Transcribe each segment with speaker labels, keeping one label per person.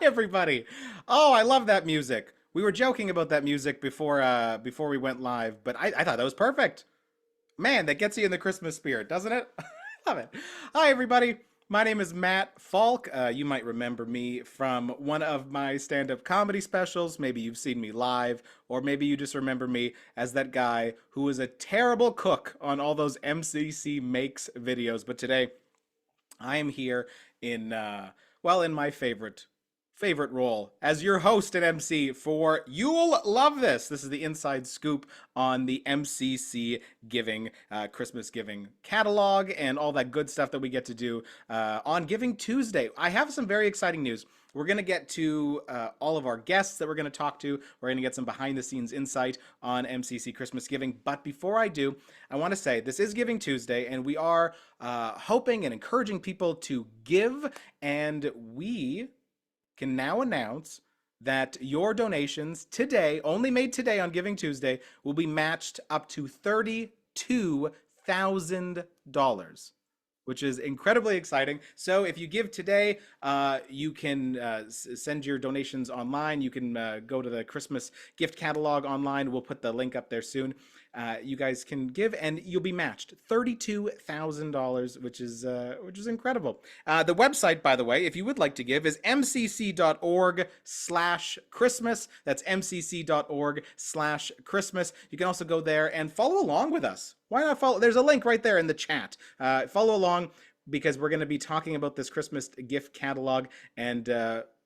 Speaker 1: everybody. Oh, I love that music. We were joking about that music before we went live, but I thought that was perfect. Man, that gets you in the Christmas spirit, doesn't it? Love it. Hi, everybody. My name is Matt Falk. You might remember me from one of my stand-up comedy specials. Maybe you've seen me live, or maybe you just remember me as that guy who was a terrible cook on all those MCC makes videos. But today, I am here in in my favorite role as your host and MC for You'll Love This. This is the inside scoop on the MCC giving Christmas giving catalog and all that good stuff that we get to do on Giving Tuesday. I have some very exciting news. We're going to get to all of our guests that we're going to talk to. We're going to get some behind the scenes insight on MCC Christmas Giving. But before I do, I want to say this is Giving Tuesday, and we are hoping and encouraging people to give. And we can now announce that your donations today, only made today on Giving Tuesday, will be matched up to $32,000, which is incredibly exciting. So if you give today, you can send your donations online. You can go to the Christmas gift catalog online. We'll put the link up there soon. You guys can give, and you'll be matched $32,000, which is incredible. The website, by the way, if you would like to give, is mcc.org/Christmas. That's mcc.org/Christmas. You can also go there and follow along with us. Why not follow? There's a link right there in the chat. Follow along because we're going to be talking about this Christmas gift catalog, and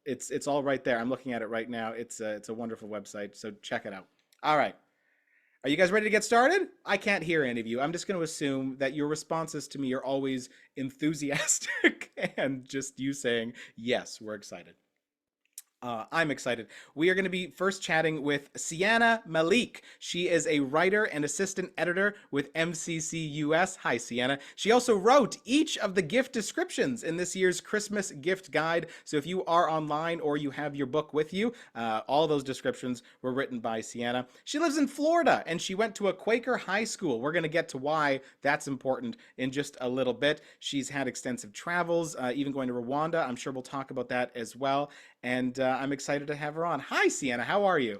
Speaker 1: it's all right there. I'm looking at it right now. It's a wonderful website, so check it out. All right. Are you guys ready to get started? I can't hear any of you. I'm just going to assume that your responses to me are always enthusiastic and just you saying, yes, we're excited. I'm excited. We are going to be first chatting with Sienna Malik. She is a writer and assistant editor with MCC US. Hi, Sienna. She also wrote each of the gift descriptions in this year's Christmas gift guide. So if you are online or you have your book with you, all those descriptions were written by Sienna. She lives in Florida and she went to a Quaker high school. We're going to get to why that's important in just a little bit. She's had extensive travels, even going to Rwanda. I'm sure we'll talk about that as well. And I'm excited to have her on. Hi, Sienna. How are you?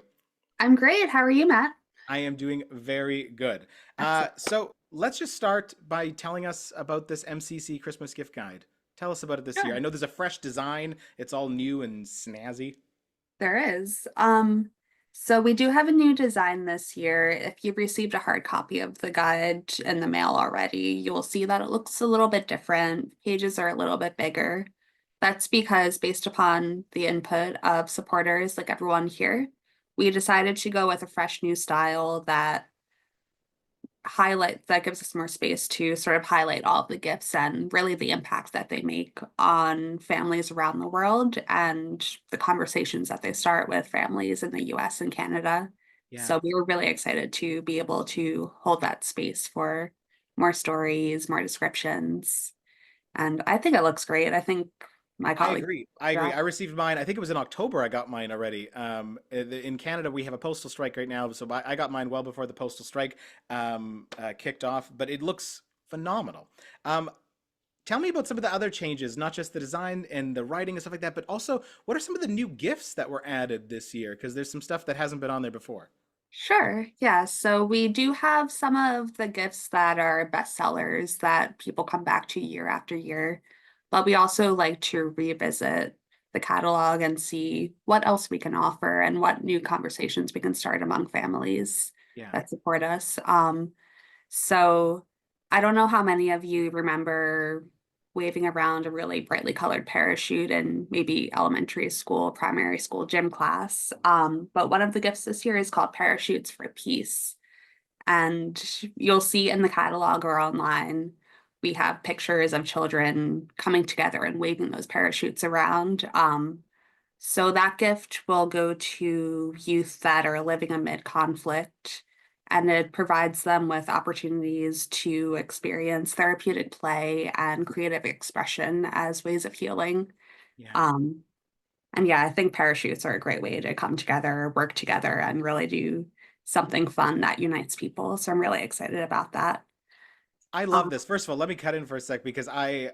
Speaker 2: I'm great. How are you, Matt?
Speaker 1: I am doing very good.
Speaker 2: Excellent.
Speaker 1: So let's just start by telling us about this MCC Christmas gift guide. Tell us about it this year. I
Speaker 2: Sure.
Speaker 1: know there's a fresh design. It's all new and snazzy.
Speaker 2: There is. So we do have a new design this year. If you've received a hard copy of the guide in the mail already, you will see that it looks a little bit different. Pages are a little bit bigger. That's because based upon the input of supporters like everyone here, we decided to go with a fresh new style that gives us more space to sort of highlight all of the gifts and really the impact that they make on families around the world and the conversations that they start with families in the US and Canada.
Speaker 1: Yeah.
Speaker 2: So we were really excited to be able to hold that space for more stories, more descriptions. And I think it looks great. I think my
Speaker 1: I
Speaker 2: colleagues.
Speaker 1: agree. I agree. I received mine. I think it was in October. I got mine already. In Canada, we have a postal strike right now, so I got mine well before the postal strike kicked off. But it looks phenomenal. Tell me about some of the other changes, not just the design and the writing and stuff like that, but also what are some of the new gifts that were added this year? Because there's some stuff that hasn't been on there before.
Speaker 2: Sure. Yeah. So we do have some of the gifts that are bestsellers that people come back to year after year, but we also like to revisit the catalog and see what else we can offer and what new conversations we can start among families
Speaker 1: Yeah.
Speaker 2: that support us. So I don't know how many of you remember waving around a really brightly colored parachute in maybe elementary school, primary school gym class. But one of the gifts this year is called Parachutes for Peace. And you'll see in the catalog or online, we have pictures of children coming together and waving those parachutes around. So that gift will go to youth that are living amid conflict, and it provides them with opportunities to experience therapeutic play and creative expression as ways of healing.
Speaker 1: Yeah.
Speaker 2: Um, and yeah, I think parachutes are a great way to come together, work together, and really do something fun that unites people. So I'm really excited about that.
Speaker 1: I love
Speaker 2: Um,
Speaker 1: this. First of all, let me cut in for a sec because uh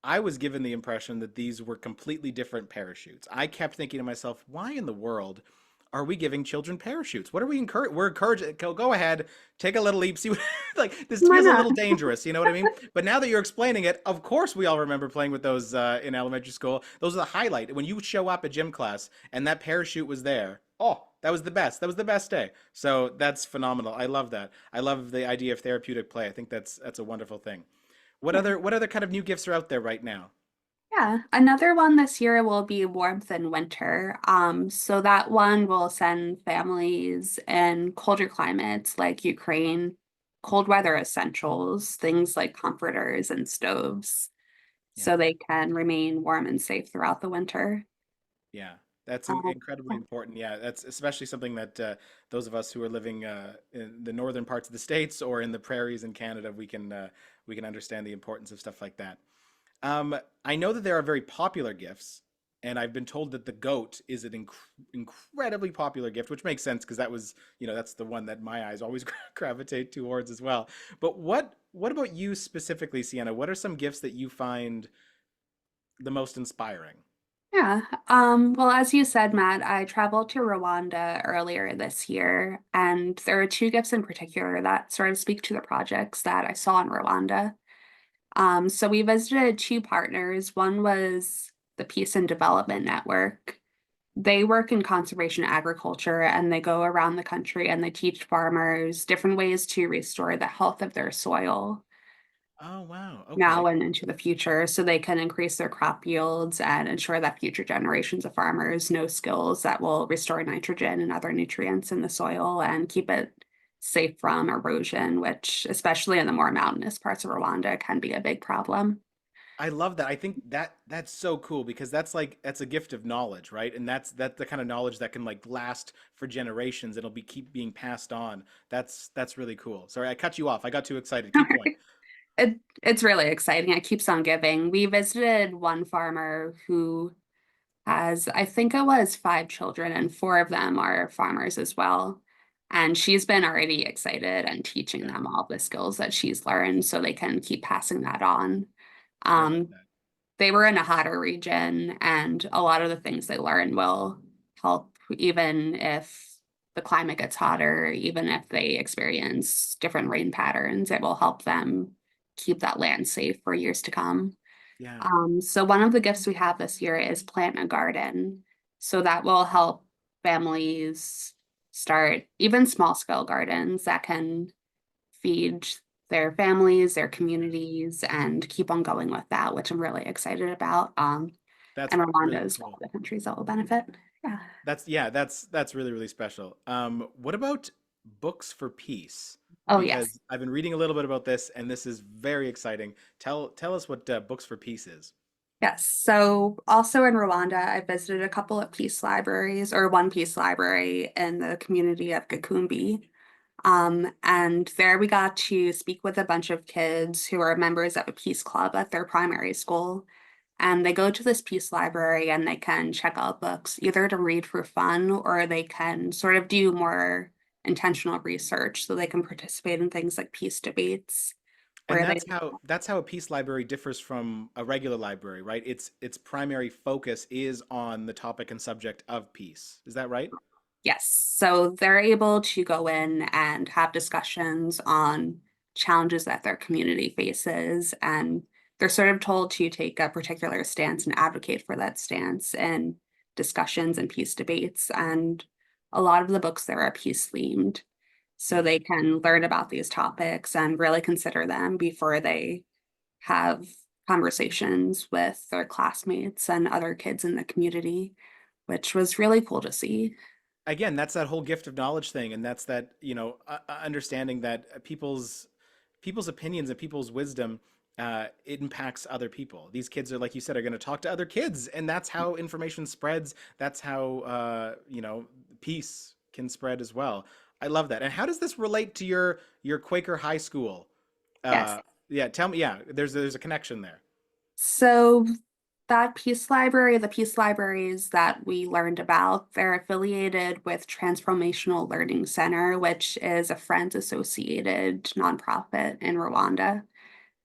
Speaker 1: I was given the impression that these were completely different parachutes. I kept thinking to myself, why in the world are we giving children parachutes? What are we encouraging? We're encouraging, go ahead, take a little leap, see what, like, this
Speaker 2: Why
Speaker 1: feels a
Speaker 2: not?
Speaker 1: little dangerous, you know what I mean? But now that you're explaining it, of course we all remember playing with those in elementary school. Those are the highlight. When you show up at gym class and that parachute was there, oh, that was the best. That was the best day. So that's phenomenal. I love that. I love the idea of therapeutic play. I think that's a wonderful thing.
Speaker 2: Yeah.
Speaker 1: What other kind of new gifts are out there right now?
Speaker 2: Yeah, another one this year will be warmth in winter. So that one will send families in colder climates like Ukraine, cold weather essentials, things like comforters and stoves,
Speaker 1: Yeah.
Speaker 2: so they can remain warm and safe throughout the winter.
Speaker 1: Yeah. That's incredibly
Speaker 2: Yeah.
Speaker 1: important. Yeah, that's especially something that those of us who are living in the northern parts of the states or in the prairies in Canada, we can understand the importance of stuff like that. I know that there are very popular gifts, and I've been told that the goat is an incredibly popular gift, which makes sense because that was, that's the one that my eyes always gravitate towards as well. But what about you specifically, Sienna? What are some gifts that you find the most inspiring?
Speaker 2: Yeah. Well, as you said, Matt, I traveled to Rwanda earlier this year, and there are two gifts in particular that sort of speak to the projects that I saw in Rwanda. So we visited two partners. One was the Peace and Development Network. They work in conservation agriculture and they go around the country and they teach farmers different ways to restore the health of their soil
Speaker 1: Oh, wow.
Speaker 2: now
Speaker 1: Okay.
Speaker 2: and into the future so they can increase their crop yields and ensure that future generations of farmers know skills that will restore nitrogen and other nutrients in the soil and keep it safe from erosion, which, especially in the more mountainous parts of Rwanda, can be a big problem.
Speaker 1: I love that. I think that's so cool because that's a gift of knowledge, right? And that's the kind of knowledge that can like last for generations. It'll be keep being passed on. That's really cool. Sorry, I cut you off. I got too excited. Keep going.
Speaker 2: It's really exciting. It keeps on giving. We visited one farmer who has, I think it was five children, and four of them are farmers as well. And she's been already excited and teaching
Speaker 1: Yeah,
Speaker 2: them all the skills that she's learned so they can keep passing that on.
Speaker 1: I love
Speaker 2: Um,
Speaker 1: that.
Speaker 2: they were in a hotter region, and a lot of the things they learn will help even if the climate gets hotter, even if they experience different rain patterns, it will help them keep that land safe for years to come.
Speaker 1: Yeah.
Speaker 2: So one of the gifts we have this year is plant a garden. So that will help families start even small scale gardens that can feed their families, their communities, and keep on going with that, which I'm really excited about.
Speaker 1: That's
Speaker 2: And Rwanda
Speaker 1: really
Speaker 2: is one
Speaker 1: cool.
Speaker 2: of the countries that will benefit. Yeah.
Speaker 1: That's really really special. What about books for peace?
Speaker 2: Oh, yes.
Speaker 1: Because I've been reading a little bit about this, and this is very exciting. Tell us what books for peace is.
Speaker 2: Yes. So also in Rwanda, I visited a couple of peace libraries or one peace library in the community of Gakumbi. And there we got to speak with a bunch of kids who are members of a peace club at their primary school. And they go to this peace library and they can check out books either to read for fun or they can sort of do more intentional research so they can participate in things like peace debates
Speaker 1: And
Speaker 2: where they,
Speaker 1: that's how a peace library differs from a regular library, right? Its primary focus is on the topic and subject of peace. Is that right?
Speaker 2: yes, so they're able to go in and have discussions on challenges that their community faces and they're sort of told to take a particular stance and advocate for that stance in discussions and peace debates. And a lot of the books there are peace themed. So
Speaker 1: Yeah.
Speaker 2: they can learn about these topics and really consider them before they have conversations with their classmates and other kids in the community, which was really cool to see.
Speaker 1: Again, that's that whole gift of knowledge thing, and that's that, understanding that people's opinions and people's wisdom it impacts other people. These kids are, like you said, are going to talk to other kids, and that's how information spreads. That's how peace can spread as well. I love that. And how does this relate to your Quaker high school?
Speaker 2: Yes.
Speaker 1: Yeah, tell me. Yeah, there's a connection there.
Speaker 2: So that peace library, the peace libraries that we learned about, they're affiliated with Transformational Learning Center, which is a Friends Associated nonprofit in Rwanda.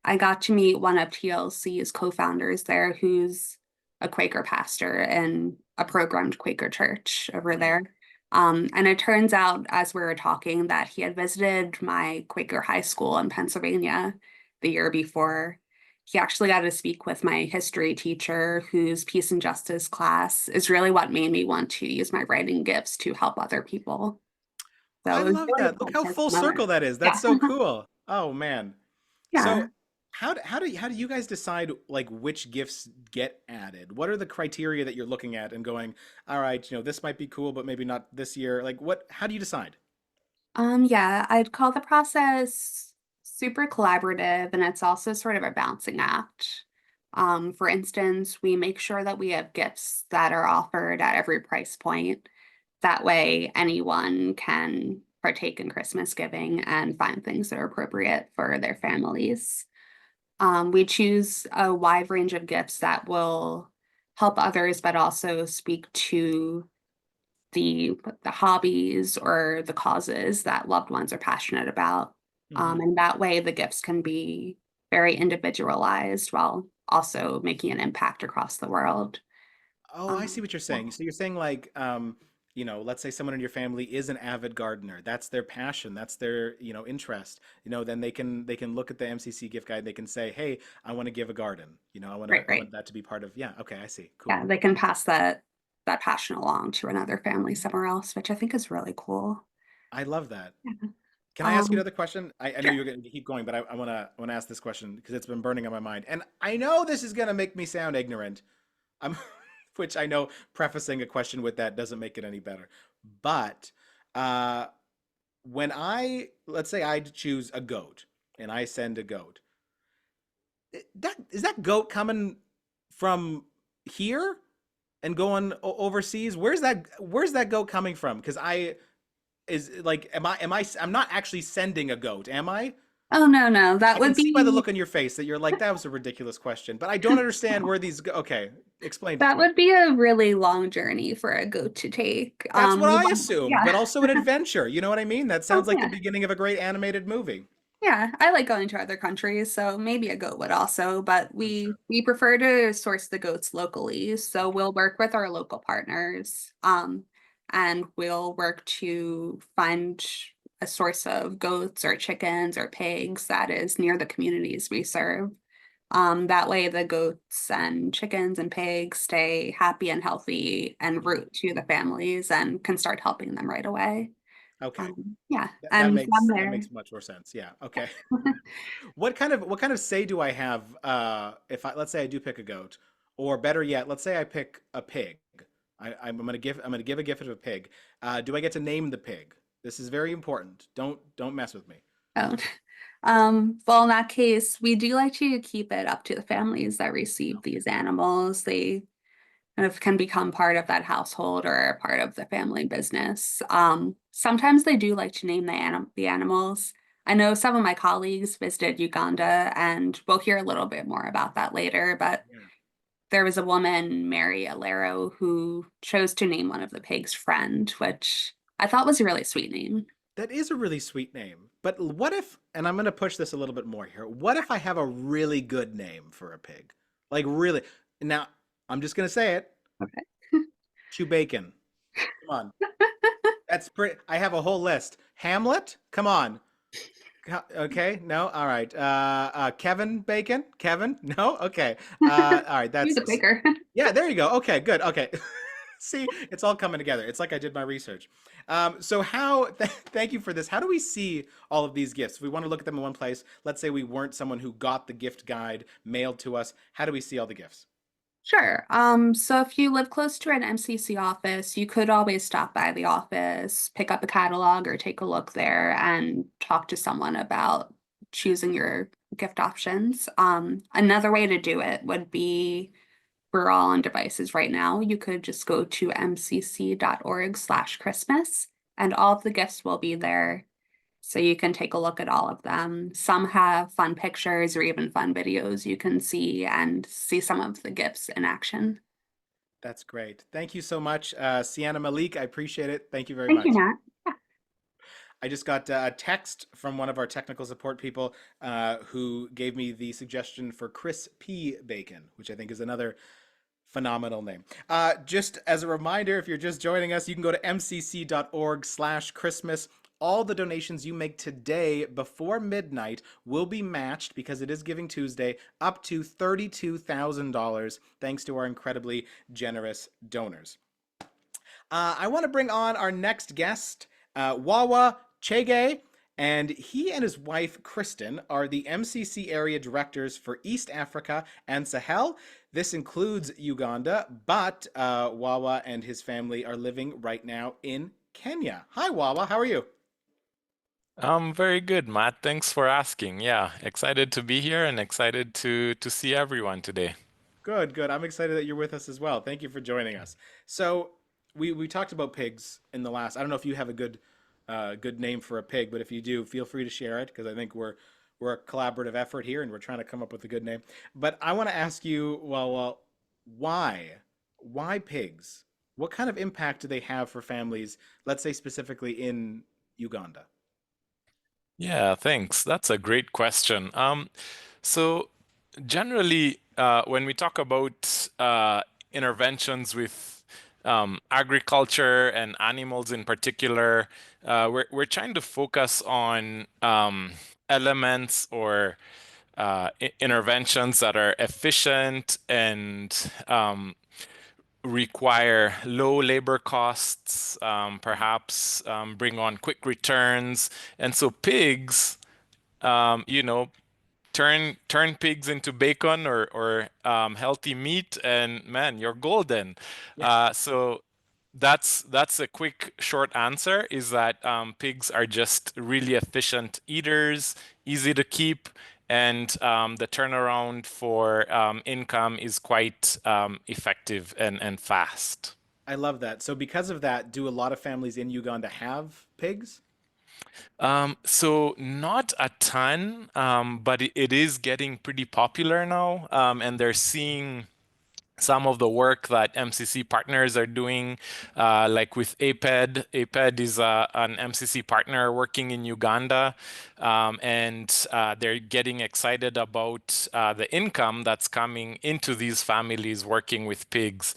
Speaker 2: I got to meet one of TLC's co-founders there, who's a Quaker pastor in a programmed Quaker church over
Speaker 1: Mhm.
Speaker 2: there. And it turns out, as we were talking, that he had visited my Quaker high school in Pennsylvania the year before. He actually got to speak with my history teacher, whose peace and justice class is really what made me want to use my writing gifts to help other people.
Speaker 1: I
Speaker 2: So it was
Speaker 1: love
Speaker 2: really a
Speaker 1: that. Look
Speaker 2: cool
Speaker 1: how
Speaker 2: chance
Speaker 1: full
Speaker 2: to learn.
Speaker 1: circle that is. That's
Speaker 2: Yeah.
Speaker 1: so cool. Oh man. So
Speaker 2: Yeah.
Speaker 1: how do you guys decide like which gifts get added? What are the criteria that you're looking at and going, all right, this might be cool, but maybe not this year. Like how do you decide?
Speaker 2: Yeah, I'd call the process super collaborative, and it's also sort of a balancing act. For instance, we make sure that we have gifts that are offered at every price point. That way, anyone can partake in Christmas giving and find things that are appropriate for their families. We choose a wide range of gifts that will help others, but also speak to the hobbies or the causes that loved ones are passionate about.
Speaker 1: Hmm.
Speaker 2: And that way the gifts can be very individualized while also making an impact across the world.
Speaker 1: Oh, I see what you're
Speaker 2: Yeah,
Speaker 1: saying. So you're saying like, let's say someone in your family is an avid gardener. That's their passion. That's their, interest. Then they can look at the MCC gift guide. They can say, "Hey, I want to give a garden. I want
Speaker 2: right,
Speaker 1: to I
Speaker 2: right.
Speaker 1: want that to be part of." Yeah, okay, I see.
Speaker 2: Yeah,
Speaker 1: Cool.
Speaker 2: they can pass that passion along to another family somewhere else, which I think is really cool.
Speaker 1: I love that.
Speaker 2: Yeah.
Speaker 1: Can I ask you
Speaker 2: Um,
Speaker 1: another question? I know
Speaker 2: sure.
Speaker 1: you're going to keep going, but I want to ask this question because it's been burning on my mind. And I know this is going to make me sound ignorant. I'm which I know prefacing a question with that doesn't make it any better. But uh when let's say I choose a goat and I send a goat, that is that goat coming from here and going overseas? Where's that goat coming from? Because I is like I'm not actually sending a goat, am I?
Speaker 2: Oh, no, no,
Speaker 1: I can see by the look on your face that you're like, that was a ridiculous question, but I don't understand where these go. Okay, explain it
Speaker 2: that
Speaker 1: to me.
Speaker 2: would be a really long journey for a goat to take.
Speaker 1: That's what I assumed,
Speaker 2: Yeah.
Speaker 1: but also an adventure. You know what I mean? That
Speaker 2: Oh,
Speaker 1: sounds like the
Speaker 2: yeah.
Speaker 1: beginning of a great animated movie.
Speaker 2: Yeah, I like going to other countries, so maybe a goat would also, but
Speaker 1: I'm
Speaker 2: we
Speaker 1: sure.
Speaker 2: we prefer to source the goats locally. So
Speaker 1: Okay.
Speaker 2: we'll work with our local partners, and we'll work to find a source of goats or chickens or pigs that is near the communities we serve. That way the goats and chickens and pigs stay happy and healthy en
Speaker 1: Mhm.
Speaker 2: route to the families and can start helping them right away.
Speaker 1: Okay.
Speaker 2: Yeah,
Speaker 1: That, that
Speaker 2: and from
Speaker 1: makes that
Speaker 2: there.
Speaker 1: makes much more sense. Yeah. Okay. What kind of say do I have if let's say I do pick a goat, or better yet, let's say I pick a pig. I'm gonna give a gift of a pig. Do I get to name the pig? This is very important. Don't mess with me.
Speaker 2: Oh. Well, in that case, we do like to keep it up to the families that receive
Speaker 1: Okay.
Speaker 2: these animals. They kind of can become part of that household or part of the family business. Sometimes they do like to name the animals. I know some of my colleagues visited Uganda, and we'll hear a little bit more about that later, but
Speaker 1: Yeah.
Speaker 2: there was a woman, Mary Alero, who chose to name one of the pigs Friend, which I thought was a really sweet name.
Speaker 1: That is a really sweet name. But what if, and I'm going to push this a little bit more here, what if I have a really good name for a pig? Like, really? Now, I'm just going to say it
Speaker 2: Okay.
Speaker 1: Chew Bacon. Come on. That's pretty. I have a whole list. Hamlet? Come on. Okay. No. All right. Kevin Bacon? Kevin? No. Okay. All right.
Speaker 2: You're
Speaker 1: That's
Speaker 2: the picker.
Speaker 1: yeah. There you go. Okay. Good. Okay. See, it's all coming together. It's like I did my research. So thank you for this. How do we see all of these gifts? If we want to look at them in one place, let's say we weren't someone who got the gift guide mailed to us. How do we see all the gifts?
Speaker 2: Sure. So if you live close to an MCC office, you could always stop by the office, pick up a catalog or take a look there and talk to someone about choosing your gift options. Another way to do it would be we're all on devices right now. You could just go to mcc.org/Christmas and all of the gifts will be there. So you can take a look at all of them. Some have fun pictures or even fun videos you can see and see some of the gifts in action.
Speaker 1: That's great. Thank you so much, Sienna Malik. I appreciate it. Thank you very
Speaker 2: Thank you,
Speaker 1: much.
Speaker 2: Nat.
Speaker 1: I just got a text from one of our technical support people who gave me the suggestion for Chris P. Bacon, which I think is another phenomenal name. Just as a reminder, if you're just joining us, you can go to mcc.org/Christmas. All the donations you make today before midnight will be matched because it is Giving Tuesday up to $32,000 thanks to our incredibly generous donors. I want to bring on our next guest, Wawa Chege, and he and his wife, Kristen, are the MCC area directors for East Africa and Sahel. This includes Uganda, but Wawa and his family are living right now in Kenya. Hi, Wawa. How are you?
Speaker 3: I'm very good, Matt. Thanks for asking. Yeah, excited to be here and excited to see everyone today.
Speaker 1: Good, good. I'm excited that you're with us as well. Thank you for joining us. So we talked about pigs in the last. I don't know if you have a good name for a pig, but if you do, feel free to share it because I think we're a collaborative effort here and we're trying to come up with a good name. But I want to ask you, well, why pigs? What kind of impact do they have for families? Let's say specifically in Uganda.
Speaker 3: Yeah, thanks. That's a great question. So generally, when we talk about interventions with agriculture and animals in particular, we're trying to focus on elements or interventions that are efficient and require low labor costs, perhaps bring on quick returns. And so pigs, you know, turn pigs into bacon or healthy meat, and man, you're golden.
Speaker 1: Yeah.
Speaker 3: So that's a quick short answer is that pigs are just really efficient eaters, easy to keep, and the turnaround for income is quite effective and fast.
Speaker 1: I love that. So because of that, do a lot of families in Uganda have pigs?
Speaker 3: So not a ton, but it is getting pretty popular now, and they're seeing some of the work that MCC partners are doing, like with APED. APED is an MCC partner working in Uganda, and they're getting excited about the income that's coming into these families working with pigs.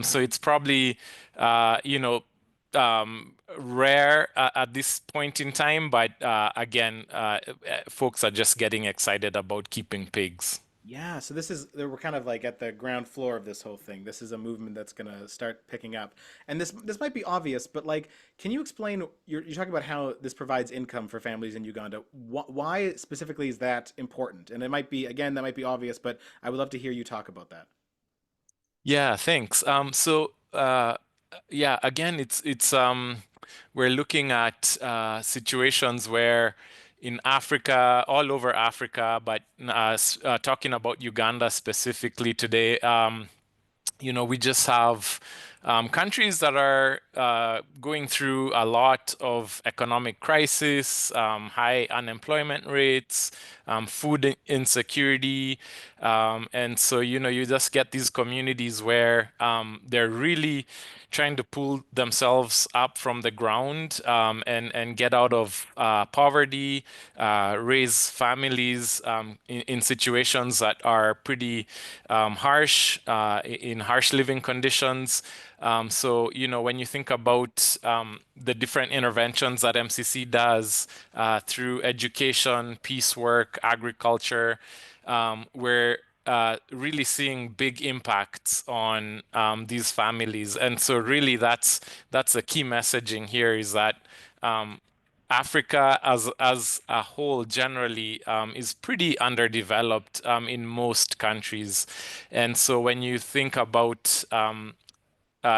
Speaker 3: So it's probably, rare at this point in time, but again, folks are just getting excited about keeping pigs.
Speaker 1: Yeah, so we're kind of like at the ground floor of this whole thing. This is a movement that's gonna start picking up. And this might be obvious, but like, can you explain, you're talking about how this provides income for families in Uganda. Why specifically is that important? And it might be, again, that might be obvious, but I would love to hear you talk about that.
Speaker 3: Yeah, thanks. Yeah, again, it's we're looking at situations where in Africa, all over Africa, but talking about Uganda specifically today, we just have countries that are going through a lot of economic crisis, high unemployment rates, insecurity. And so, you just get these communities where they're really trying to pull themselves up from the ground and get out of poverty, raise families in situations that are pretty harsh, in harsh living conditions. So, when you think about the different interventions that MCC does through education, peace work, agriculture, we're really seeing big impacts on these families. And so really that's a key messaging here is that Africa as a whole generally is pretty underdeveloped in most countries. And so when you think about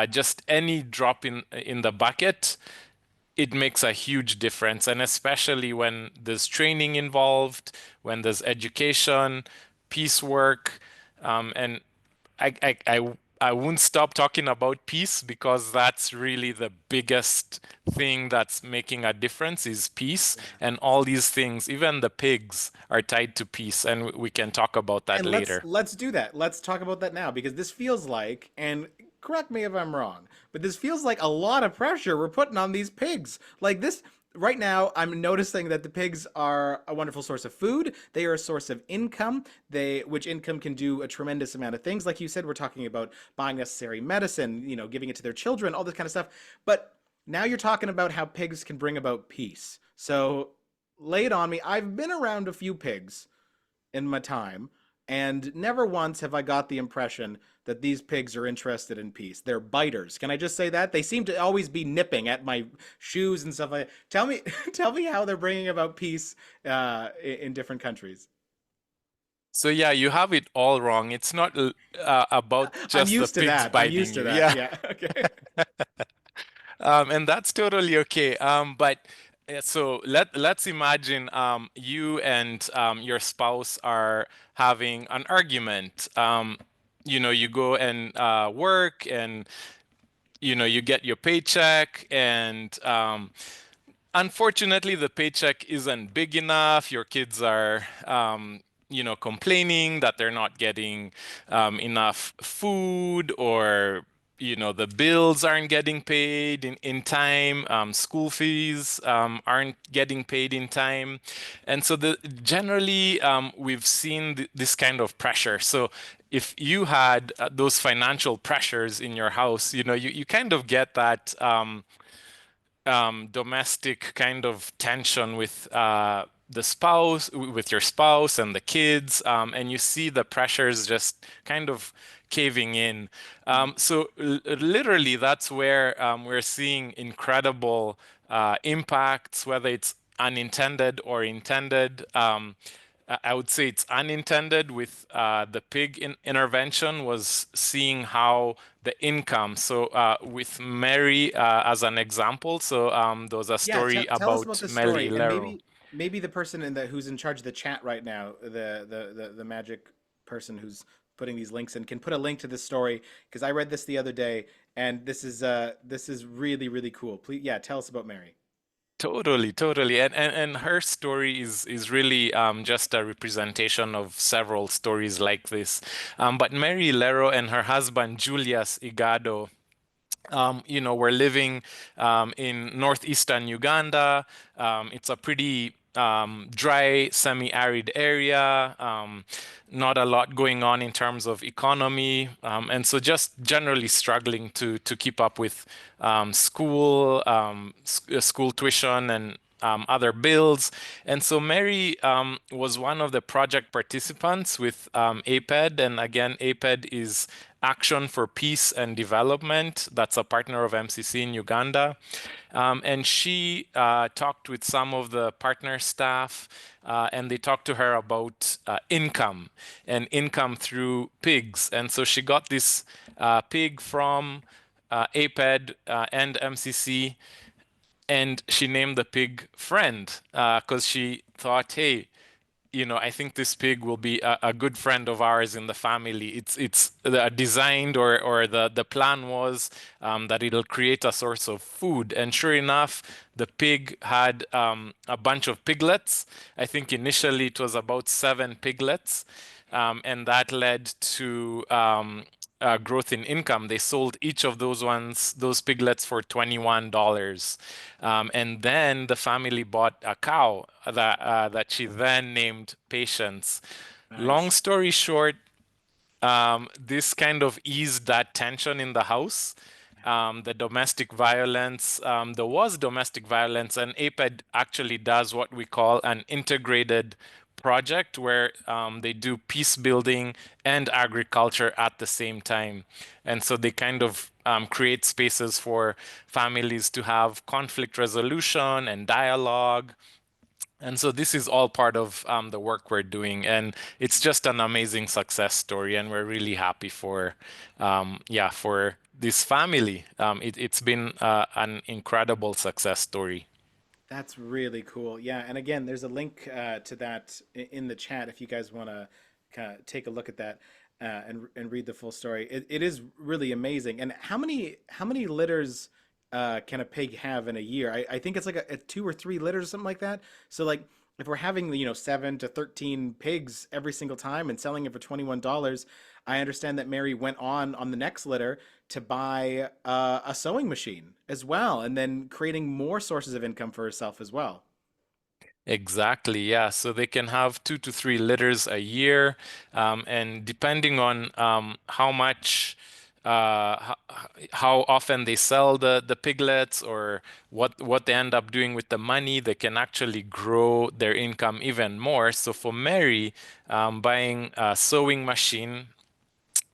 Speaker 3: just any drop in the bucket, it makes a huge difference. And especially when there's training involved, when there's education, peace work, and I, I, I, I won't stop talking about peace because that's really the biggest thing that's making a difference is peace.
Speaker 1: Yeah.
Speaker 3: And all these things, even the pigs, are tied to peace. And we can talk about that
Speaker 1: And let's
Speaker 3: later.
Speaker 1: let's do that. Let's talk about that now because this feels like, and correct me if I'm wrong, but this feels like a lot of pressure we're putting on these pigs. Like right now I'm noticing that the pigs are a wonderful source of food. They are a source of income. Which income can do a tremendous amount of things. Like you said, we're talking about buying necessary medicine, giving it to their children, all this kind of stuff. But now you're talking about how pigs can bring about peace. So lay it on me. I've been around a few pigs in my time, and never once have I got the impression that these pigs are interested in peace. They're biters. Can I just say that? They seem to always be nipping at my shoes and stuff like that. Tell me, tell me how they're bringing about peace in different countries.
Speaker 3: So yeah, you have it all wrong. It's not about
Speaker 1: I'm
Speaker 3: just the
Speaker 1: used to
Speaker 3: pigs
Speaker 1: that. I'm
Speaker 3: biting
Speaker 1: used to
Speaker 3: you.
Speaker 1: that.
Speaker 3: Yeah.
Speaker 1: Yeah. Okay.
Speaker 3: And that's totally okay. But so let's imagine you and your spouse are having an argument. You go and work, and you get your paycheck, and unfortunately, the paycheck isn't big enough. Your kids are, complaining that they're not getting enough food, or, the bills aren't getting paid in time. School fees aren't getting paid in time. And so generally, we've seen this kind of pressure. So if you had those financial pressures in your house, you kind of get that. Domestic kind of tension with the spouse, with your spouse and the kids, and you see the pressures just kind of caving in. So literally, that's where we're seeing incredible impacts, whether it's unintended or intended. I would say it's unintended with the pig intervention was seeing how the income. So with Mary as an example, so there was a
Speaker 1: Yeah.
Speaker 3: story
Speaker 1: Tell us about
Speaker 3: about
Speaker 1: the
Speaker 3: Mary
Speaker 1: story, and
Speaker 3: Lero.
Speaker 1: maybe the person who's in charge of the chat right now, the magic person who's putting these links in, can put a link to this story because I read this the other day, and this is really really cool. Please, yeah, tell us about Mary.
Speaker 3: Totally, totally. And her story is really just a representation of several stories like this. But Mary Lero and her husband Julius Igado, we're living in northeastern Uganda. It's a pretty dry, semi-arid area. Not a lot going on in terms of economy, and so just generally struggling to keep up with school tuition and other bills. And so Mary was one of the project participants with APED. And again, APED is Action for Peace and Development. That's a partner of MCC in Uganda. And she talked with some of the partner staff, and they talked to her about income and income through pigs. And so she got this pig from APED and MCC, and she named the pig Friend because she thought, hey, I think this pig will be a good friend of ours in the family. It's designed, or the plan was that it'll create a source of food. And sure enough, the pig had a bunch of piglets. I think initially it was about 7 piglets, and that led to growth in income. They sold each of those piglets for $21. And then the family bought a cow that she then named Patience. Long
Speaker 1: Nice.
Speaker 3: story short, this kind of eased that tension in the house. The domestic violence, there was domestic violence, and APED actually does what we call an integrated project where they do peace building and agriculture at the same time. And so they kind of create spaces for families to have conflict resolution and dialogue. And so this is all part of the work we're doing, and it's just an amazing success story, and we're really happy for this family. It's been an incredible success story.
Speaker 1: That's really cool. Yeah, and again, there's a link to that in the chat if you guys want to kind of take a look at that and read the full story. It is really amazing. And how many litters can a pig have in a year? I think it's like a 2 or 3 litters, something like that. So like if we're having, 7 to 13 pigs every single time and selling it for $21, I understand that Mary went on the next litter to buy a sewing machine as well, and then creating more sources of income for herself as well.
Speaker 3: Exactly, yeah. So they can have 2 to 3 litters a year, and depending on how much, how often they sell the piglets, or what they end up doing with the money, they can actually grow their income even more. So for Mary, buying a sewing machine,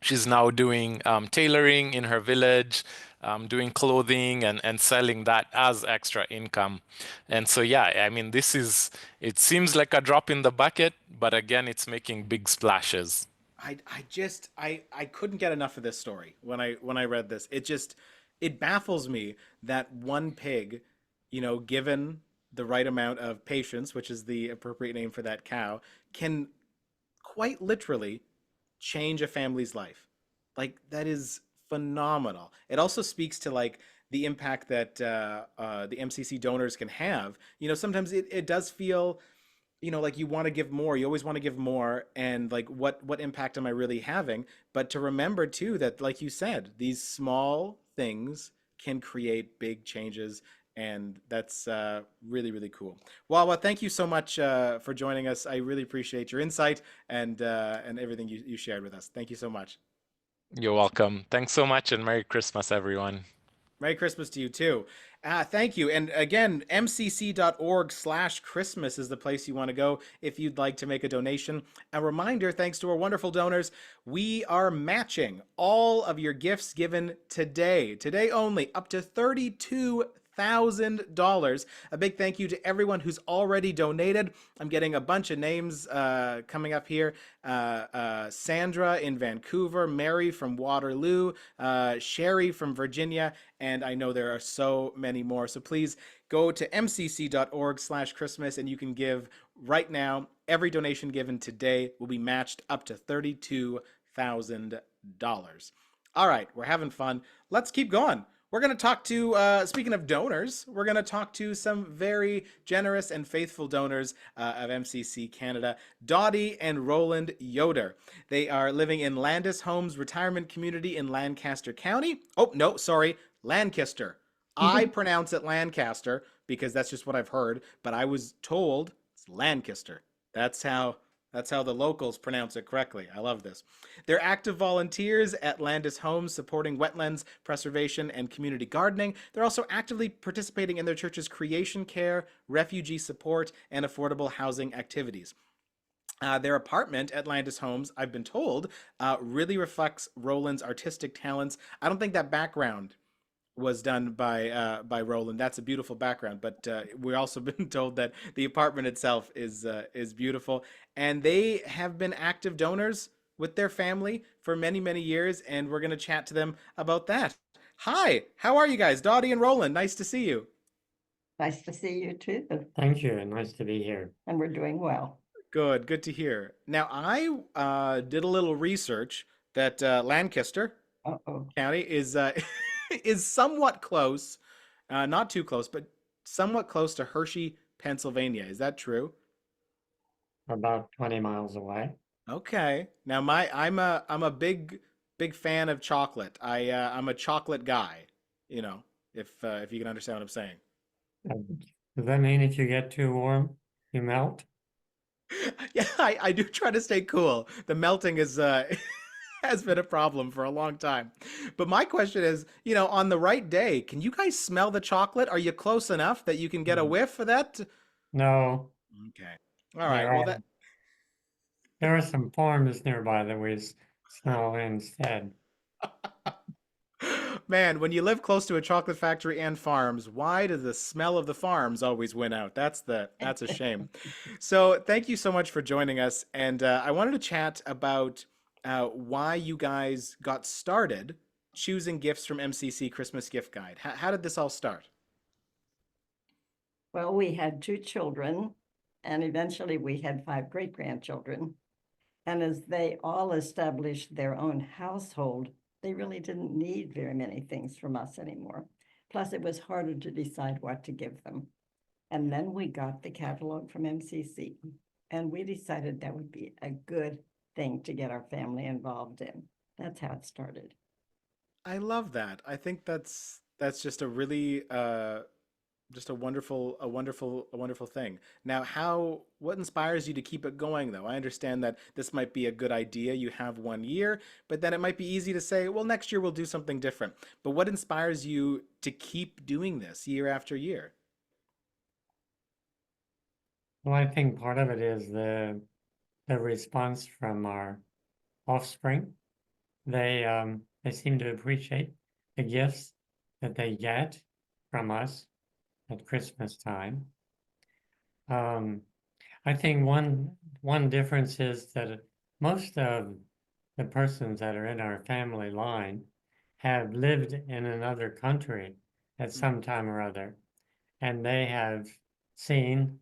Speaker 3: she's now doing tailoring in her village, doing clothing and selling that as extra income. And so, yeah, I mean, it seems like a drop in the bucket, but again, it's making big splashes.
Speaker 1: I couldn't get enough of this story when I read this. It baffles me that one pig, given the right amount of patience, which is the appropriate name for that cow, can quite literally change a family's life. Like, that is phenomenal. It also speaks to like the impact that the MCC donors can have. Sometimes it does feel, like you want to give more. You always want to give more, and like what impact am I really having? But to remember too that, like you said, these small things can create big changes, and that's really, really cool. Wawa, thank you so much for joining us. I really appreciate your insight and everything you shared with us. Thank you so much.
Speaker 3: You're welcome. Thanks so much, and Merry Christmas, everyone.
Speaker 1: Merry Christmas to you too. Thank you. And again, mcc.org/Christmas is the place you want to go if you'd like to make a donation. A reminder, thanks to our wonderful donors, we are matching all of your gifts given today only, up to $32,000. A big thank you to everyone who's already donated. I'm getting a bunch of names coming up here. Sandra in Vancouver, Mary from Waterloo, Sherry from Virginia, and I know there are so many more. So please go to mcc.org/Christmas and you can give right now. Every donation given today will be matched up to $32,000. All right, we're having fun. Let's keep going. We're going to talk to, speaking of donors, we're going to talk to some very generous and faithful donors of MCC Canada, Dottie and Roland Yoder. They are living in Landis Homes Retirement Community in Lancaster County. Oh, no, sorry, Lancaster. I pronounce it Lancaster because that's just what I've heard, but I was told it's Lancaster. That's how the locals pronounce it correctly. I love this. They're active volunteers at Landis Homes supporting wetlands preservation and community gardening. They're also actively participating in their church's creation care, refugee support, and affordable housing activities. Their apartment at Landis Homes, I've been told, really reflects Roland's artistic talents. I don't think that background was done by Roland. That's a beautiful background, but we've also been told that the apartment itself is beautiful, and they have been active donors with their family for many, many years, and we're going to chat to them about that. Hi, how are you guys? Dottie and Roland, nice to see you.
Speaker 4: Nice to see you too.
Speaker 5: Thank you. Nice to be here.
Speaker 4: And we're doing well.
Speaker 1: Good to hear. Now, I did a little research that Lancaster
Speaker 4: Uh-oh.
Speaker 1: County is is somewhat close, not too close, but somewhat close to Hershey, Pennsylvania. Is that true?
Speaker 5: About 20 miles away.
Speaker 1: Okay. Now I'm a big fan of chocolate. I'm a chocolate guy, if you can understand what I'm saying.
Speaker 5: Does that mean if you get too warm, you melt?
Speaker 1: Yeah, I do try to stay cool. The melting is has been a problem for a long time. But my question is, on the right day, can you guys smell the chocolate? Are you close enough that you can get a whiff of that?
Speaker 5: No.
Speaker 1: Okay. All right. Well,
Speaker 5: there are some farms nearby that we smell instead.
Speaker 1: man, when you live close to a chocolate factory and farms, why does the smell of the farms always win out? That's a shame. So thank you so much for joining us. And I wanted to chat about why you guys got started choosing gifts from MCC Christmas Gift Guide. How did this all start?
Speaker 4: Well, we had 2 children, and eventually we had 5 great-grandchildren. And as they all established their own household, they really didn't need very many things from us anymore. Plus, it was harder to decide what to give them. And then we got the catalog from MCC, and we decided that would be a good thing to get our family involved in. That's how it started.
Speaker 1: I love that. I think that's just a really just a wonderful thing. Now, what inspires you to keep it going though? I understand that this might be a good idea. You have 1 year, but then it might be easy to say, well, next year we'll do something different. But what inspires you to keep doing this year after year?
Speaker 5: Well, I think part of it is the response from our offspring. They seem to appreciate the gifts that they get from us at Christmas time. I think one difference is that most of the persons that are in our family line have lived in another country at some time or other, and they have seen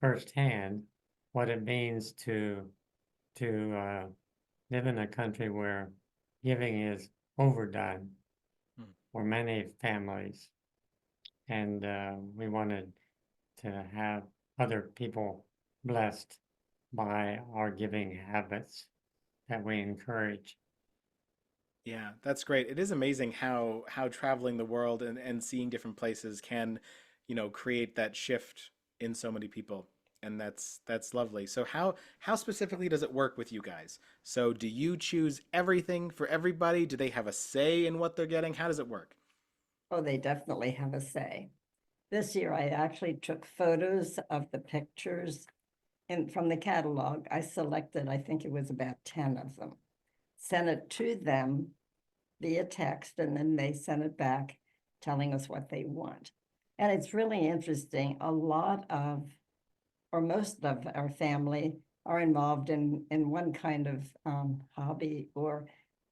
Speaker 5: firsthand what it means to live in a country where giving is overdone
Speaker 1: Mm.
Speaker 5: for many families, and we wanted to have other people blessed by our giving habits that we encourage.
Speaker 1: Yeah, that's great. It is amazing how traveling the world and seeing different places can, create that shift in so many people. And that's lovely. So how specifically does it work with you guys? So do you choose everything for everybody? Do they have a say in what they're getting? How does it work?
Speaker 4: Oh, they definitely have a say. This year, I actually took photos of the pictures and from the catalog. I selected, I think it was about 10 of them, sent it to them via text, and then they sent it back telling us what they want. And it's really interesting. A lot of, or most of our family are involved in one kind of hobby or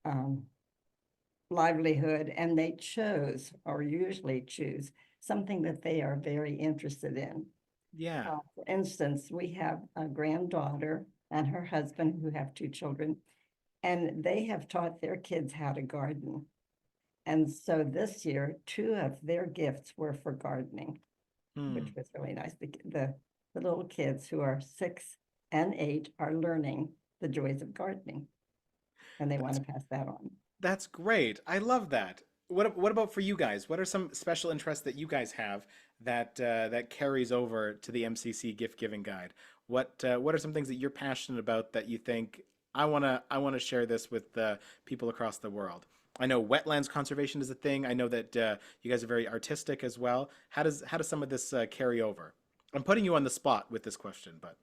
Speaker 4: um, livelihood, and they chose or usually choose something that they are very interested in.
Speaker 1: Yeah.
Speaker 4: For instance, we have a granddaughter and her husband who have 2 children, and they have taught their kids how to garden. And so this year, 2 of their gifts were for gardening, which
Speaker 1: Hmm.
Speaker 4: was really nice. The little kids who are 6 and 8 are learning the joys of gardening, and they want
Speaker 1: That's
Speaker 4: to pass that on.
Speaker 1: that's great. I love that. What about for you guys? What are some special interests that you guys have that carries over to the MCC gift giving guide? What are some things that you're passionate about that you think I wanna share this with people across the world? I know wetlands conservation is a thing. I know that you guys are very artistic as well. How does some of this carry over? I'm putting you on the spot with this question, but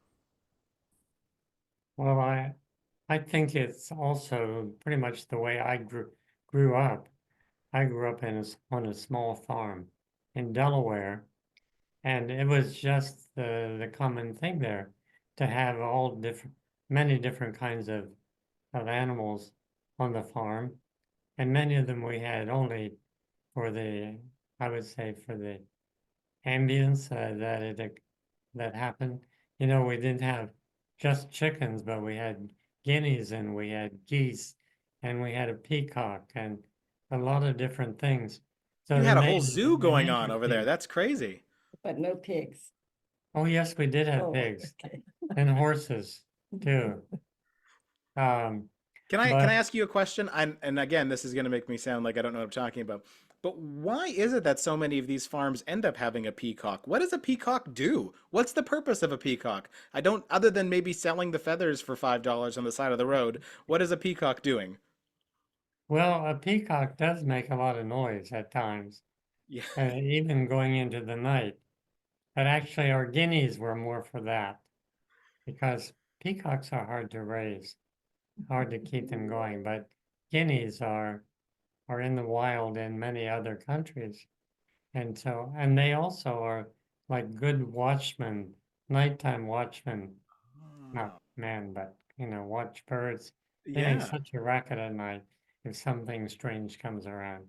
Speaker 5: Well, I think it's also pretty much the way I grew up. I grew up on a small farm in Delaware, and it was just the common thing there to have many different kinds of animals on the farm, and many of them we had only for I would say for the ambience that happened. We didn't have just chickens, but we had guineas and we had geese and we had a peacock and a lot of different things. So
Speaker 1: you
Speaker 5: they
Speaker 1: had a
Speaker 5: made
Speaker 1: whole zoo
Speaker 5: it
Speaker 1: going on over there.
Speaker 5: interesting.
Speaker 1: That's crazy.
Speaker 4: But no pigs.
Speaker 5: Oh, yes, we did have
Speaker 4: Oh,
Speaker 5: pigs
Speaker 4: okay.
Speaker 5: and horses too. Um,
Speaker 1: Can I
Speaker 5: but
Speaker 1: ask you a question? And again, this is going to make me sound like I don't know what I'm talking about. But why is it that so many of these farms end up having a peacock? What does a peacock do? What's the purpose of a peacock? I don't, other than maybe selling the feathers for $5 on the side of the road, what is a peacock doing?
Speaker 5: well, a peacock does make a lot of noise at times,
Speaker 1: Yeah.
Speaker 5: even going into the night. But actually, our guineas were more for that because peacocks are hard to raise, hard to keep them going. But guineas are in the wild in many other countries, and they also are like good watchmen, nighttime watchmen, not
Speaker 1: Oh,
Speaker 5: men, but watch birds. They make
Speaker 1: yeah.
Speaker 5: such a racket at night if something strange comes around.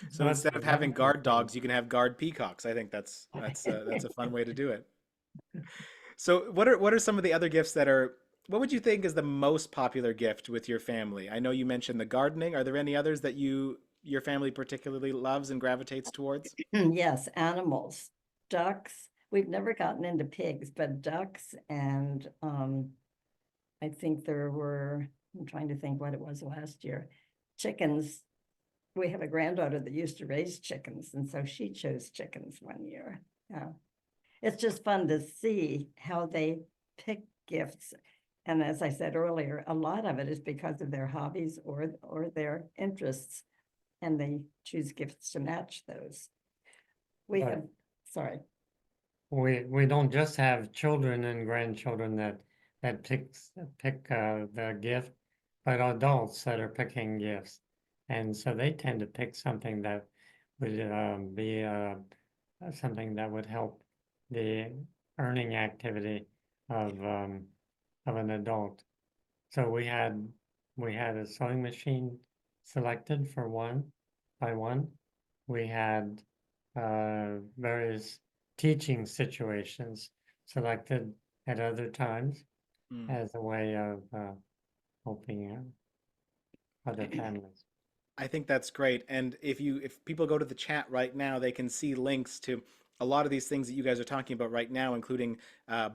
Speaker 5: So
Speaker 1: So instead of having
Speaker 5: that's
Speaker 1: guard dogs, you can have guard peacocks. I think that's a fun way to do it. So what are some of the other gifts that are what would you think is the most popular gift with your family? I know you mentioned the gardening. Are there any others that your family particularly loves and gravitates towards?
Speaker 4: Yes, animals, ducks, We've never gotten into pigs, but ducks and I think there were, I'm trying to think what it was last year, chickens. We have a granddaughter that used to raise chickens, and so she chose chickens one year. Yeah. It's just fun to see how they pick gifts. And as I said earlier, a lot of it is because of their hobbies or their interests, and they choose gifts to match those. We
Speaker 5: Right.
Speaker 4: have, sorry.
Speaker 5: We don't just have children and grandchildren that pick the gift, but adults that are picking gifts. And so they tend to pick something that would be something that would help the earning activity of an adult. So we had a sewing machine selected for one by one. We had various teaching situations selected at other times as a way of helping other families.
Speaker 1: I think that's great. And if people go to the chat right now, they can see links to a lot of these things that you guys are talking about right now, including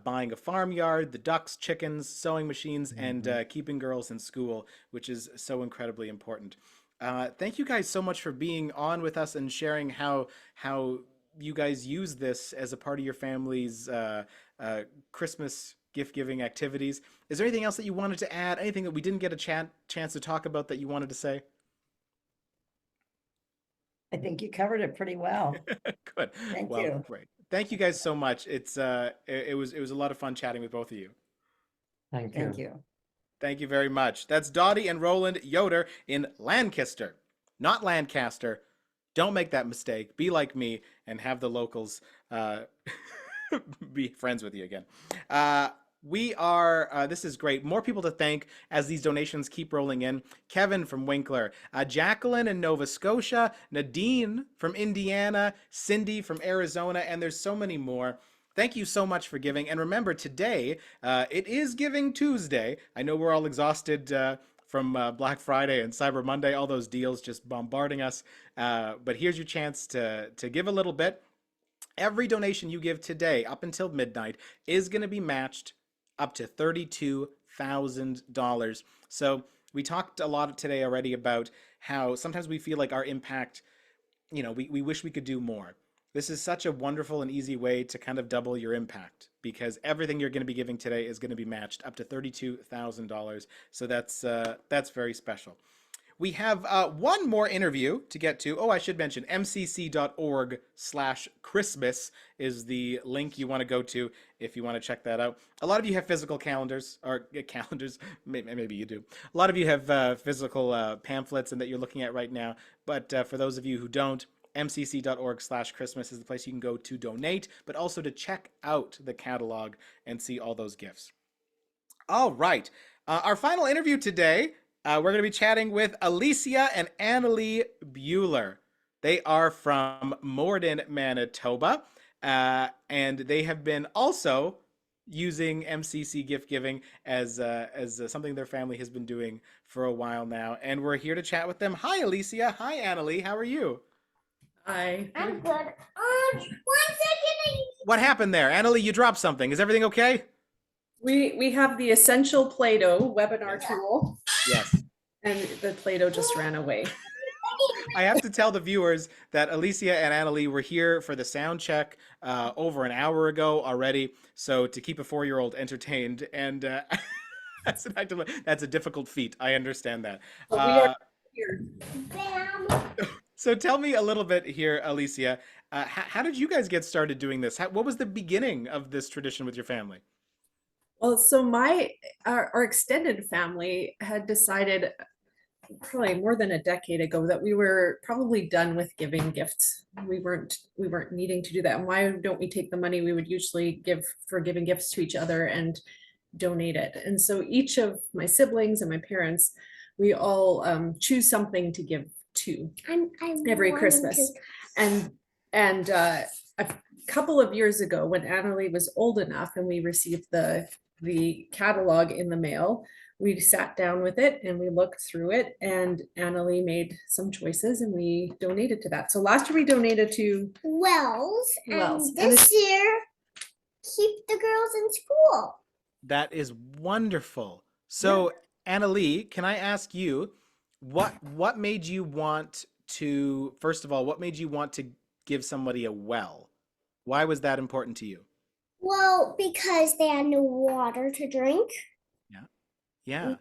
Speaker 1: buying a farmyard, the ducks, chickens, sewing machines, and keeping girls in school, which is so incredibly important. Thank you guys so much for being on with us and sharing how you guys use this as a part of your family's Christmas gift giving activities. Is there anything else that you wanted to add? Anything that we didn't get a chance to talk about that you wanted to say?
Speaker 4: I think you covered it pretty well.
Speaker 1: Good.
Speaker 4: Thank
Speaker 1: Well,
Speaker 4: you.
Speaker 1: great. Thank you guys so much. It was a lot of fun chatting with both of you.
Speaker 5: Thank you.
Speaker 4: Thank you.
Speaker 1: Thank you very much. That's Dottie and Roland Yoder in Lancaster, not Lancaster. Don't make that mistake. Be like me and have the locals be friends with you again. This is great. More people to thank as these donations keep rolling in. Kevin from Winkler, Jacqueline in Nova Scotia, Nadine from Indiana, Cindy from Arizona, and there's so many more. Thank you so much for giving. And remember, today, it is Giving Tuesday. I know we're all exhausted from Black Friday and Cyber Monday, all those deals just bombarding us. But here's your chance to give a little bit. Every donation you give today up until midnight is going to be matched up to $32,000. So we talked a lot today already about how sometimes we feel like our impact, we wish we could do more. This is such a wonderful and easy way to kind of double your impact because everything you're going to be giving today is going to be matched up to $32,000. So that's very special. We have one more interview to get to. Oh, I should mention mcc.org/Christmas is the link you want to go to if you want to check that out. A lot of you have physical calendars, or calendars, maybe you do. A lot of you have physical pamphlets and that you're looking at right now. But for those of you who don't, mcc.org/Christmas is the place you can go to donate, but also to check out the catalog and see all those gifts. All right. Our final interview today, we're going to be chatting with Alicia and Annalie Bueller. They are from Morden, Manitoba, and they have been also using MCC gift giving as something their family has been doing for a while now. And we're here to chat with them. Hi, Alicia. Hi, Annalie. How are you?
Speaker 6: Hi.
Speaker 7: I'm good. 1 second.
Speaker 1: What happened there? Annalie, you dropped something. Is everything okay?
Speaker 6: We have the Essential Play-Doh webinar tool,
Speaker 1: Yes.
Speaker 6: and the Play-Doh just ran away.
Speaker 1: I have to tell the viewers that Alicia and Annalie were here for the sound check over an hour ago already. So to keep a 4-year-old entertained, and that's a difficult feat. I understand that.
Speaker 6: But we are here.
Speaker 7: Bam.
Speaker 6: So
Speaker 1: tell me a little bit here, Alicia. How did you guys get started doing this? What was the beginning of this tradition with your family?
Speaker 6: Well, so our extended family had decided probably more than a decade ago that we were probably done with giving gifts. We weren't needing to do that. And why don't we take the money we would usually give for giving gifts to each other and donate it? And so each of my siblings and my parents, we all choose something to give to every Christmas. And a couple of years ago, when Annalie was old enough and we received the catalog in the mail, we sat down with it and we looked through it, and Annalie made some choices and we donated to that. So last year we donated to
Speaker 7: Wells.
Speaker 6: Wells.
Speaker 7: And this year keep the girls in school.
Speaker 1: That is wonderful. So, Annalie, can I ask you, what made you want to, first of all, what made you want to give somebody a well? Why was that important to you?
Speaker 7: Well, because they had no water to drink.
Speaker 1: Yeah. Yeah.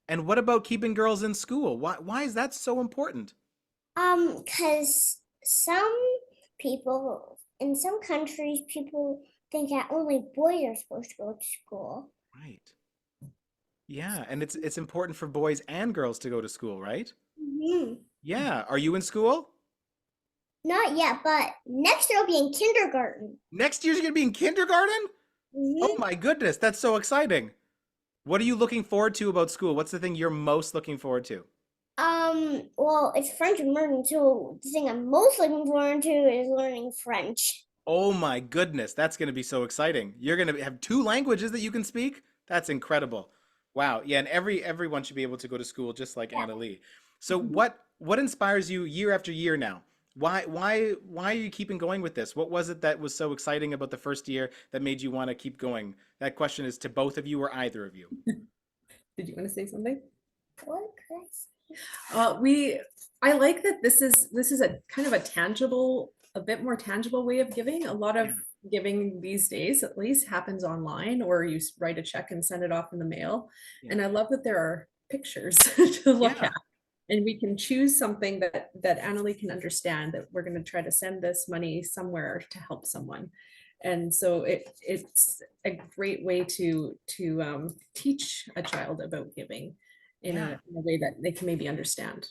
Speaker 1: And what about keeping girls in school? Why is that so important?
Speaker 7: Because some people in some countries, people think that only boys are supposed to go to school.
Speaker 1: Right. Yeah, and it's important for boys and girls to go to school, right?
Speaker 7: Hmm.
Speaker 1: Yeah. Are you in school?
Speaker 7: Not yet, but next year I'll be in kindergarten.
Speaker 1: Next year's gonna be in kindergarten? Oh
Speaker 7: Hmm.
Speaker 1: my goodness, that's so exciting. What are you looking forward to about school? What's the thing you're most looking forward to?
Speaker 7: Well, it's French immersion, so the thing I'm most looking forward to is learning French.
Speaker 1: Oh my goodness, that's going to be so exciting. You're going to have two languages that you can speak? That's incredible. Wow. Yeah, and everyone should be able to go to school just like
Speaker 7: Yeah.
Speaker 1: Anna Lee. So what inspires you year after year now? Why are you keeping going with this? What was it that was so exciting about the first year that made you want to keep going? That question is to both of you or either of you.
Speaker 6: Did you want to say something?
Speaker 7: What could I say?
Speaker 6: I like that this is a kind of a bit more tangible way of giving. A lot of giving these days, at least, happens online, or you write a check and send it off in the mail.
Speaker 1: Yeah.
Speaker 6: And I love that there are pictures to look
Speaker 1: Yeah.
Speaker 6: at, and we can choose something that Annalie can understand, that we're going to try to send this money somewhere to help someone. And so it's a great way to teach a child about giving in
Speaker 1: Yeah.
Speaker 6: a way that they can maybe understand.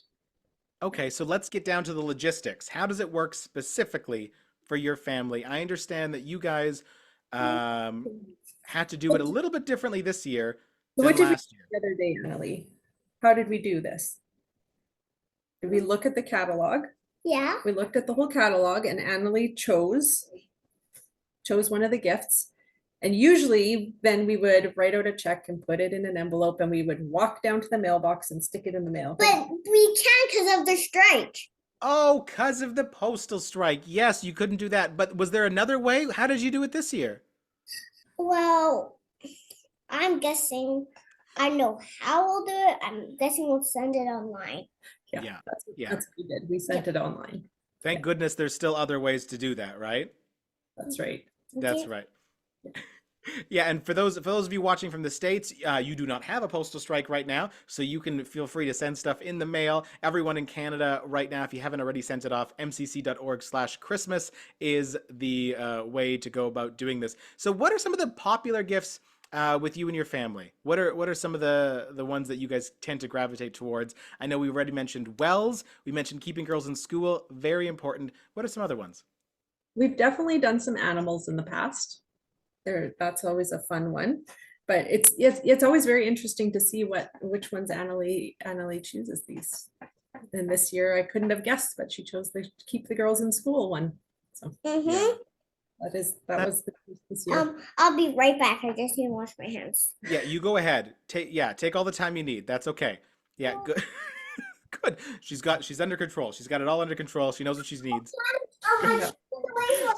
Speaker 1: Okay, so let's get down to the logistics. How does it work specifically for your family? I understand that you guys had to do it a little bit differently this year
Speaker 6: So
Speaker 1: than
Speaker 6: what did we
Speaker 1: last
Speaker 6: do
Speaker 1: year.
Speaker 6: the other day, Annalie? How did we do this? Did we look at the catalog?
Speaker 7: Yeah.
Speaker 6: We looked at the whole catalog, and Annalie chose one of the gifts. And usually then we would write out a check and put it in an envelope, and we would walk down to the mailbox and stick it in the mail.
Speaker 7: But we can't because of the strike.
Speaker 1: Oh, because of the postal strike. Yes, you couldn't do that. But was there another way? How did you do it this year?
Speaker 7: Well, I'm guessing I know how we'll do it. I'm guessing we'll send it online.
Speaker 1: Yeah.
Speaker 6: That's
Speaker 1: Yeah.
Speaker 6: what we did. We sent it online.
Speaker 1: Thank goodness there's still other ways to do that, right?
Speaker 6: That's right.
Speaker 1: That's
Speaker 7: Okay.
Speaker 1: right. Yeah, and for those of you watching from the States, you do not have a postal strike right now, so you can feel free to send stuff in the mail. Everyone in Canada right now, if you haven't already sent it off, mcc.org/Christmas is the way to go about doing this. So what are some of the popular gifts with you and your family? What are some of the ones that you guys tend to gravitate towards? I know we already mentioned wells. We mentioned keeping girls in school. Very important. What are some other ones?
Speaker 6: We've definitely done some animals in the past. That's always a fun one. But it's always very interesting to see which ones Annalie chooses these. And this year I couldn't have guessed, but she chose the keep the girls in school one. So
Speaker 7: Mm-hmm.
Speaker 6: that was this year.
Speaker 7: I'll be right back. I just need to wash my hands.
Speaker 1: Yeah, you go ahead. Take all the time you need. That's okay. Yeah, good. Good. She's under control. She's got it all under control. She knows what she needs.
Speaker 6: Yeah.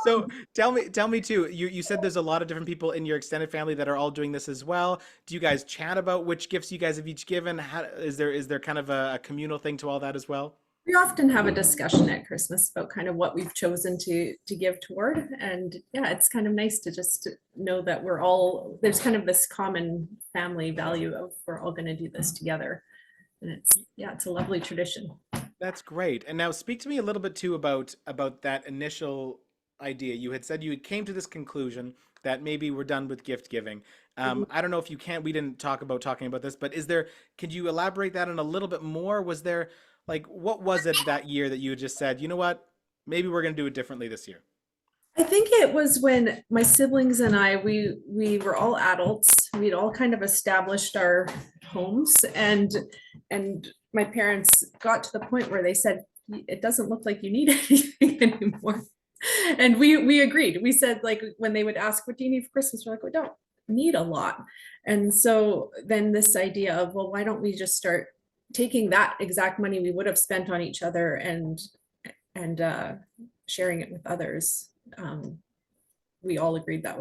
Speaker 1: So tell me too. You said there's a lot of different people in your extended family that are all doing this as well. Do you guys chat about which gifts you guys have each given? How is there kind of a communal thing to all that as well?
Speaker 6: We often have a discussion at Christmas about kind of what we've chosen to give toward. And yeah, it's kind of nice to just know that there's kind of this common family value of we're all going to do this together. And it's a lovely tradition.
Speaker 1: That's great. And now speak to me a little bit too about that initial idea. You had said you came to this conclusion that maybe we're done with gift giving. I don't know if you can, we didn't talking about this, but could you elaborate that on a little bit more? Was there what was it that year that you just said, you know what, maybe we're going to do it differently this year?
Speaker 6: I think it was when my siblings and I, we were all adults. We'd all kind of established our homes, and my parents got to the point where they said, it doesn't look like you need anything anymore. And we agreed. We said, like, when they would ask, what do you need for Christmas? We're like, we don't need a lot. And so then this idea of, well, why don't we just start taking that exact money we would have spent on each other and sharing it with others. we all agreed that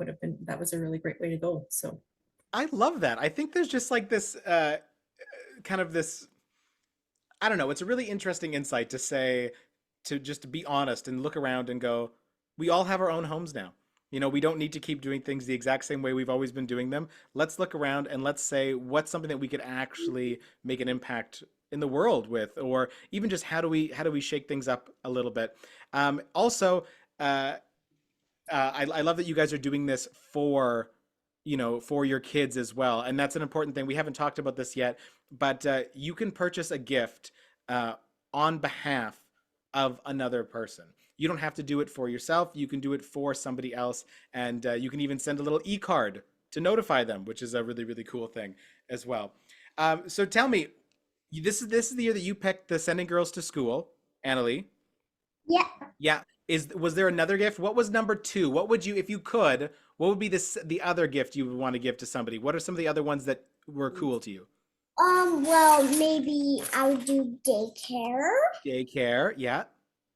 Speaker 6: was a really great way to go. So
Speaker 1: I love that. I think there's just like this kind of this, I don't know, it's a really interesting insight to say, to just be honest and look around and go, we all have our own homes now. You know, we don't need to keep doing things the exact same way we've always been doing them. Let's look around and let's say what's something that we could actually make an impact in the world with, or even just how do we shake things up a little bit. Also, uh, I love that you guys are doing this for, you know, for your kids as well, and that's an important thing. We haven't talked about this yet, but you can purchase a gift uh, on behalf of another person. You don't have to do it for yourself. You can do it for somebody else, and you can even send a little e-card to notify them, which is a really really cool thing as well. So tell me, this is the year that you picked the sending girls to school, Annalie.
Speaker 7: Yeah.
Speaker 1: Yeah. Was there another gift? What was number two? What would you, if you could, what would be the other gift you would want to give to somebody? What are some of the other ones that were cool to you?
Speaker 7: Well, maybe I would do daycare.
Speaker 1: Daycare. Yeah.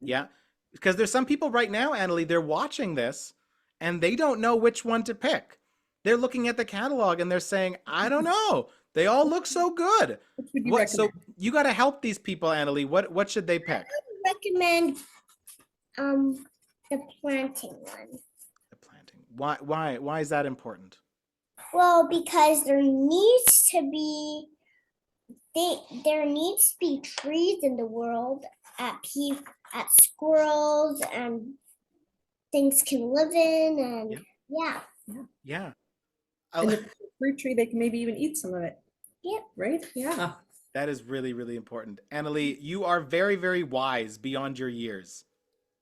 Speaker 1: Yeah. Because there's some people right now, Annalie, they're watching this and they don't know which one to pick. They're looking at the catalog and they're saying, I don't know. They all look so good.
Speaker 6: which would you
Speaker 1: What, so
Speaker 6: recommend?
Speaker 1: you got to help these people, Annalie. What should they pick?
Speaker 7: Recommend the planting one.
Speaker 1: The planting. Why is that important?
Speaker 7: Well, because there needs to be trees in the world at squirrels and things can live in, and yeah.
Speaker 1: Yeah.
Speaker 6: And if it's a fruit tree, they can maybe even eat some of it.
Speaker 7: Yep.
Speaker 6: Right? Yeah.
Speaker 1: That is really, really important. Annalie, you are very, very wise beyond your years.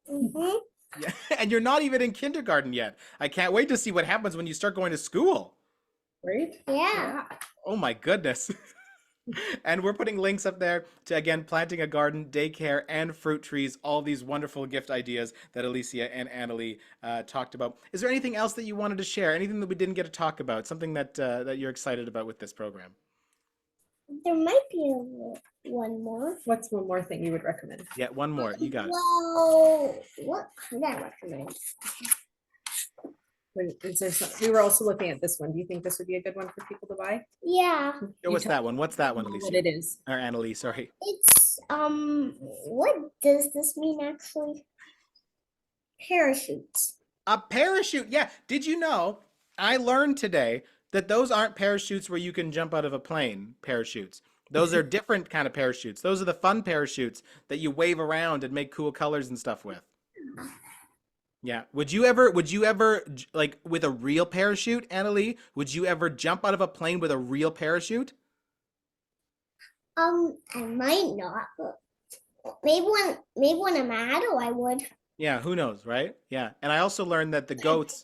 Speaker 7: Mm-hmm.
Speaker 1: Yeah. And you're not even in kindergarten yet. I can't wait to see what happens when you start going to school.
Speaker 6: Right?
Speaker 7: Yeah.
Speaker 1: Oh my goodness. And we're putting links up there to, again, planting a garden, daycare, and fruit trees, all these wonderful gift ideas that Alicia and Annalie talked about. Is there anything else that you wanted to share? Anything that we didn't get to talk about? Something that that you're excited about with this program?
Speaker 7: There might be one more.
Speaker 6: What's one more thing you would recommend?
Speaker 1: Yeah, one more. You got it.
Speaker 7: Well, what could I recommend?
Speaker 6: We were also looking at this one. Do you think this would be a good one for people to buy?
Speaker 7: Yeah,
Speaker 1: Oh, what's that one? What's that one,
Speaker 6: What
Speaker 1: Alicia?
Speaker 6: it is.
Speaker 1: Or Annalie, sorry.
Speaker 7: it's what does this mean actually? Parachutes.
Speaker 1: A parachute. Yeah. Did you know? I learned today that those aren't parachutes where you can jump out of a plane parachutes. Those are different kind of parachutes. Those are the fun parachutes that you wave around and make cool colors and stuff with. Yeah. Would you ever like with a real parachute, Annalie, would you ever jump out of a plane with a real parachute?
Speaker 7: I might not, but maybe when I'm an adult, I would.
Speaker 1: Yeah, who knows, right? Yeah. And I also learned that the goats.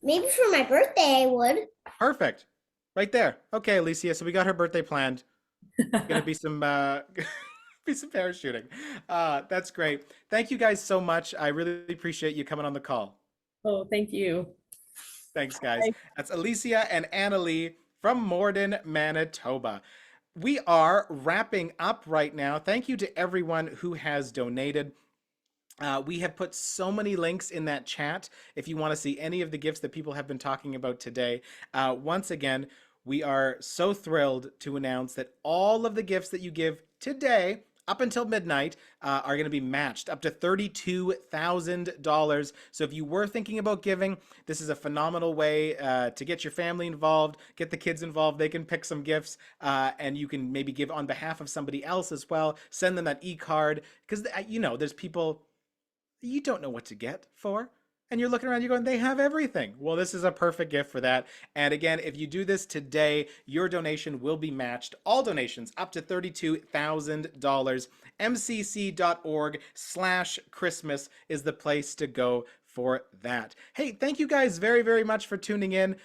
Speaker 7: Maybe for my birthday, I would.
Speaker 1: Perfect. Right there. Okay, Alicia. So we got her birthday planned. Gonna be some be some parachuting. That's great. Thank you guys so much. I really appreciate you coming on the call.
Speaker 6: Oh, thank you.
Speaker 1: Thanks, guys. That's Alicia and Annalie from Morden, Manitoba. We are wrapping up right now. Thank you to everyone who has donated. We have put so many links in that chat if you want to see any of the gifts that people have been talking about today. Once again, we are so thrilled to announce that all of the gifts that you give today up until midnight are going to be matched up to $32,000. So if you were thinking about giving, this is a phenomenal way to get your family involved, get the kids involved. They can pick some gifts and you can maybe give on behalf of somebody else as well. Send them that e-card because, you know, there's people you don't know what to get for. And you're looking around, you're going, they have everything. Well, this is a perfect gift for that. And again, if you do this today, your donation will be matched. All donations up to $32,000. MCC.org/Christmas is the place to go for that. Hey, thank you guys very, very much for tuning in.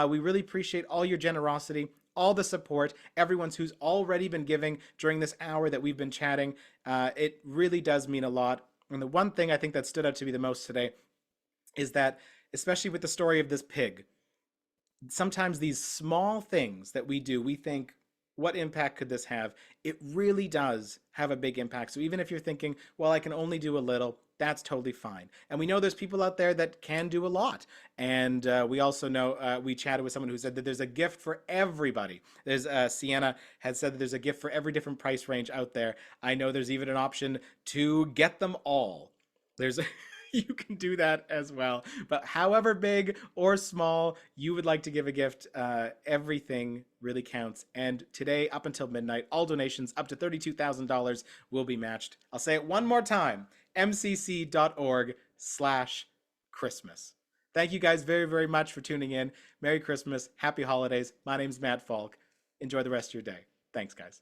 Speaker 1: We really appreciate all your generosity, all the support, everyone who's already been giving during this hour that we've been chatting. It really does mean a lot. And the one thing I think that stood out to me the most today is that, especially with the story of this pig, sometimes these small things that we do, we think, what impact could this have? It really does have a big impact. So even if you're thinking, well, I can only do a little, That's totally fine. And we know there's people out there that can do a lot. And we also know, we chatted with someone who said that there's a gift for everybody. There's Sienna had said that there's a gift for every different price range out there. I know there's even an option to get them all. There's you can do that as well. But however big or small you would like to give a gift, everything really counts. And today, up until midnight, all donations up to $32,000 will be matched. I'll say it one more time, mcc.org/Christmas. Thank you guys very, very much for tuning in. Merry Christmas. Happy holidays. My name's Matt Falk. Enjoy the rest of your day. Thanks, guys.